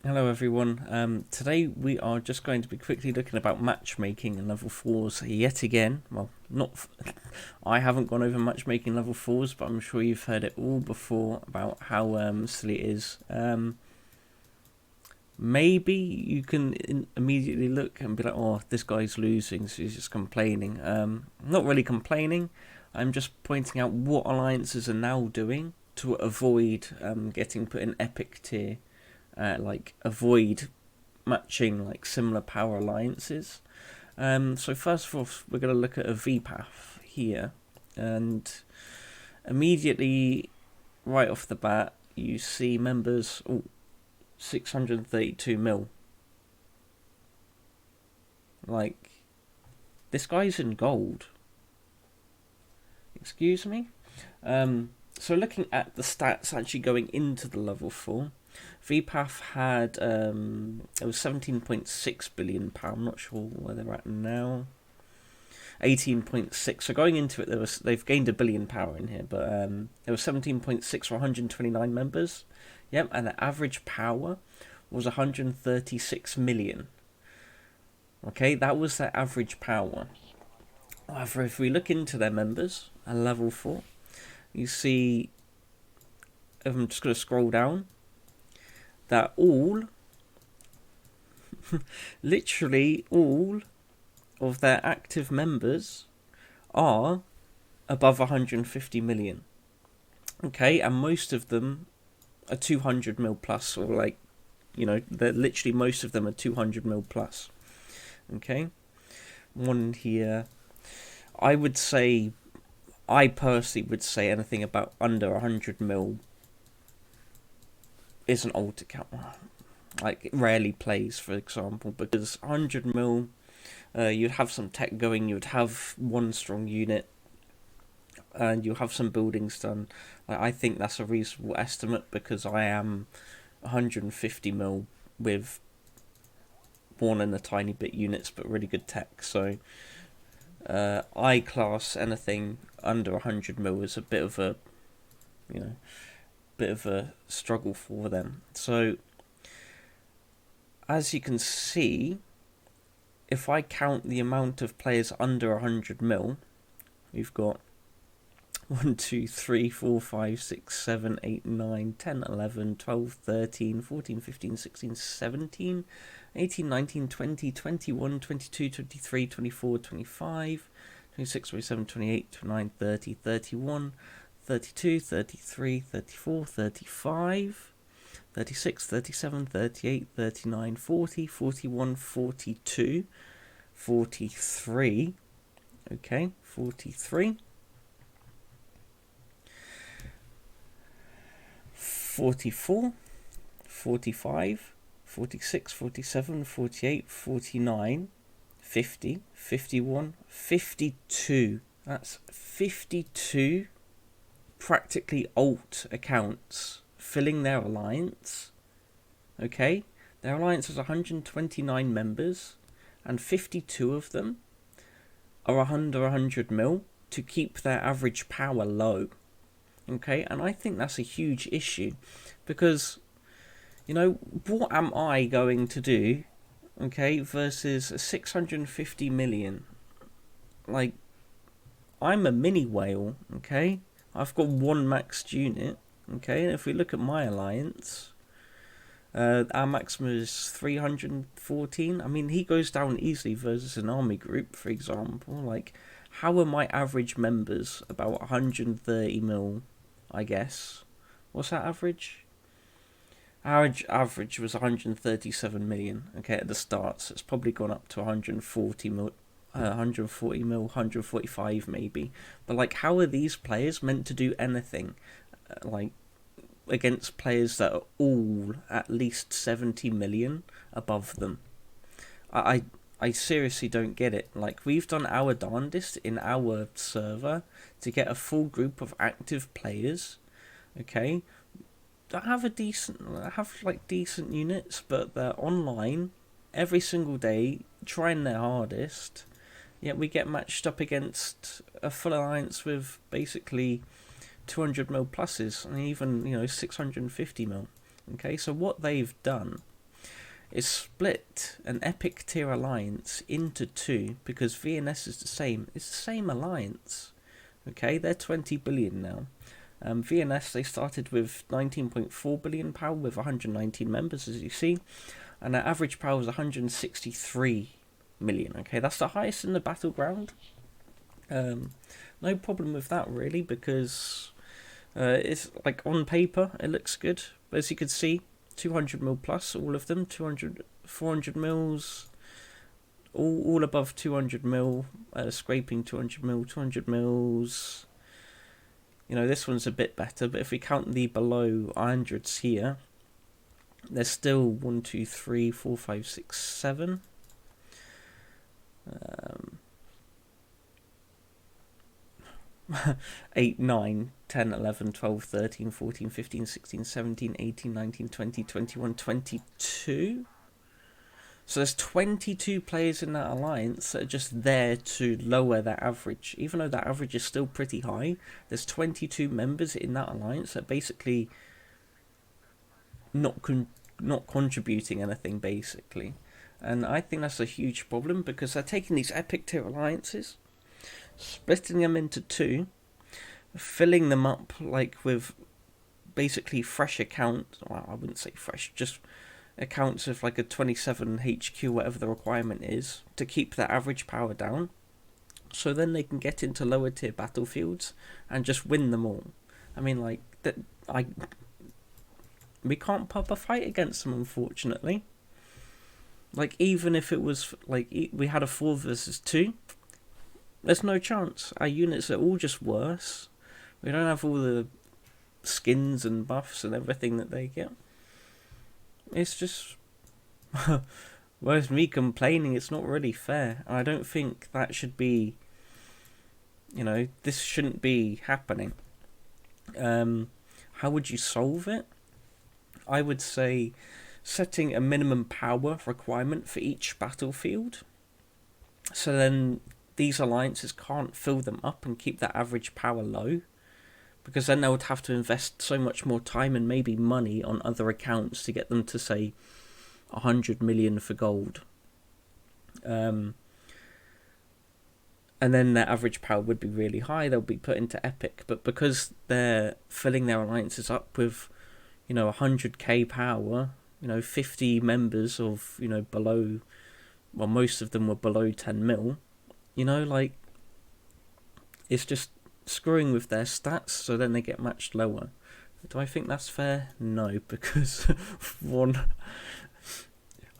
Hello everyone. Today we are just going to be quickly looking about matchmaking in level 4s yet again. Well, I haven't gone over matchmaking level 4s, but I'm sure you've heard it all before about how silly it is. Maybe you can immediately look and be like, oh, this guy's losing, so he's just complaining. Not really complaining, I'm just pointing out what alliances are now doing to avoid getting put in epic tier. Avoid matching like similar power alliances. So first of all, we're going to look at a VPAF here, and immediately, right off the bat, you see members. 632 mil. Like, this guy's in gold. Excuse me. So looking at the stats actually going into the level 4, VPAF had it was 17.6 billion pound. I'm not sure where they're at now. 18.6. So going into it, they've gained £1 billion power in here, but there was 17.6 for 129 members. Yep, and the average power was 136 million. Okay, that was their average power. However, if we look into their members at level 4, you see, I'm just going to scroll down, that literally all of their active members are above 150 million. Okay, and most of them are 200 mil plus, or they're literally, most of them are 200 mil plus. Okay, one here. I personally would say anything about under 100 mil is an old account. Like, it rarely plays, for example, because 100 mil, you'd have some tech going, you'd have one strong unit, and you'll have some buildings done. I think that's a reasonable estimate, because I am 150 mil with one and a tiny bit units, but really good tech. So I class anything under 100 mil as a bit of a struggle for them. So as you can see, if I count the amount of players under 100 mil, we've got 1, 2, 3, 4, 5, 6, 7, 8, 9, 10, 11, 12, 13, 14, 15, 16, 17, 18, 19, 20, 21, 22, 23, 24, 25, 26, 27, 28, 29, 30, 31, 32, 33, 34, 35, 36, 37, 38, 39, 40, 41, 42, 43. Okay, 43. 44, 45, 46, 47, 48, 49, 50, 51, 52. That's 52 practically alt accounts filling their alliance. Okay, their alliance has 129 members, and 52 of them are under 100 mil to keep their average power low. Okay, and I think that's a huge issue, because, what am I going to do, okay, versus 650 million? Like, I'm a mini whale, okay? I've got one maxed unit, okay? And if we look at my alliance, our maximum is 314. I mean, he goes down easily versus an army group, for example. Like, how are my average members about 130 mil, I guess? What's that average? Average was 137 million, okay, at the start, so it's probably gone up to 140 mil, 145 maybe. But, like, how are these players meant to do anything, against players that are all at least 70 million above them? I seriously don't get it. Like, we've done our darndest in our server to get a full group of active players, okay, that have decent units, but they're online every single day trying their hardest. Yet we get matched up against a full alliance with basically 200 mil pluses, and even 650 mil. Okay, so what they've done is split an epic tier alliance into two, because VNS is the same. It's the same alliance. Okay, they're 20 billion now. VNS, they started with 19.4 billion power with 119 members, as you see, and their average power was 163 million. Okay, that's the highest in the battleground. No problem with that really, because it's like on paper it looks good. But as you can see, 200 mil plus, all of them, 200, 400 mils, all above 200 mil, scraping 200 mil, 200 mils. You know, this one's a bit better, but if we count the below 100s here, there's still 1, 2, 3, 4, 5, 6, 7. 8, 9, 10, 11, 12, 13, 14, 15, 16, 17, 18, 19, 20, 21, 22. So there's 22 players in that alliance that are just there to lower their average. Even though that average is still pretty high, there's 22 members in that alliance that basically not contributing anything, basically. And I think that's a huge problem, because they're taking these epic tier alliances, splitting them into two, filling them up like with basically fresh accounts. Well, I wouldn't say fresh, just accounts of like a 27 HQ, whatever the requirement is, to keep their average power down, so then they can get into lower tier battlefields and just win them all. I mean, like, that, we can't pop a fight against them, unfortunately. Like, even if it was like we had a 4 versus 2, there's no chance. Our units are all just worse. We don't have all the skins and buffs and everything that they get. It's just, whereas me complaining, it's not really fair. I don't think that should be, this shouldn't be happening. How would you solve it? I would say setting a minimum power requirement for each battlefield, so then these alliances can't fill them up and keep that average power low, because then they would have to invest so much more time and maybe money on other accounts to get them to, say, 100 million for gold. And then their average power would be really high. They'll be put into epic. But because they're filling their alliances up with, 100k power, 50 members of, below, well, most of them were below 10 mil, it's just screwing with their stats, so then they get matched lower. Do I think that's fair? No, because one,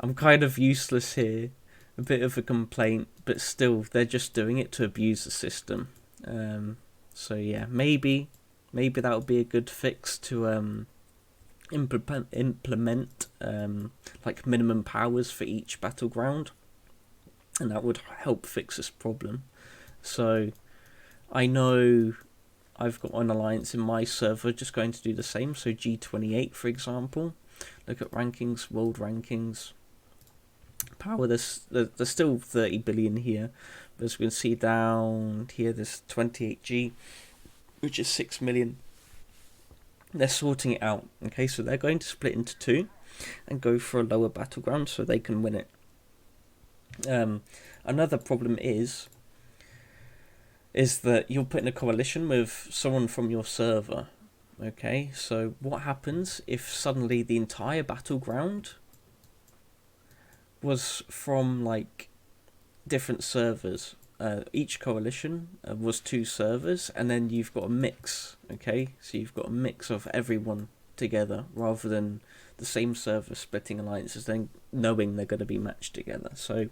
I'm kind of useless here, a bit of a complaint, but still, they're just doing it to abuse the system. So yeah, maybe that would be a good fix to implement like minimum powers for each battleground, and that would help fix this problem. So I know I've got an alliance in my server just going to do the same. So G28, for example, look at rankings, world rankings, power. There's still 30 billion here, but as we can see down here, there's 28G, which is 6 million. They're sorting it out. Okay, so they're going to split into two and go for a lower battleground so they can win it. Another problem is that you're put in a coalition with someone from your server. Okay, so what happens if suddenly the entire battleground was from like different servers? Each coalition was 2 servers, and then you've got a mix. Okay, so you've got a mix of everyone together rather than the same server splitting alliances, then knowing they're going to be matched together. So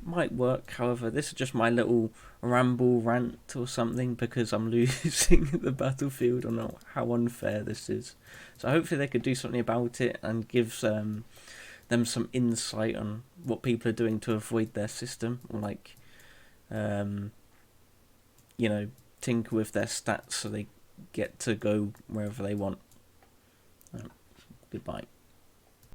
might work. However, this is just my little rant or something, because I'm losing the battlefield. I know how unfair this is. So hopefully they could do something about it and give them some insight on what people are doing to avoid their system, or like tinker with their stats so they get to go wherever they want. Goodbye.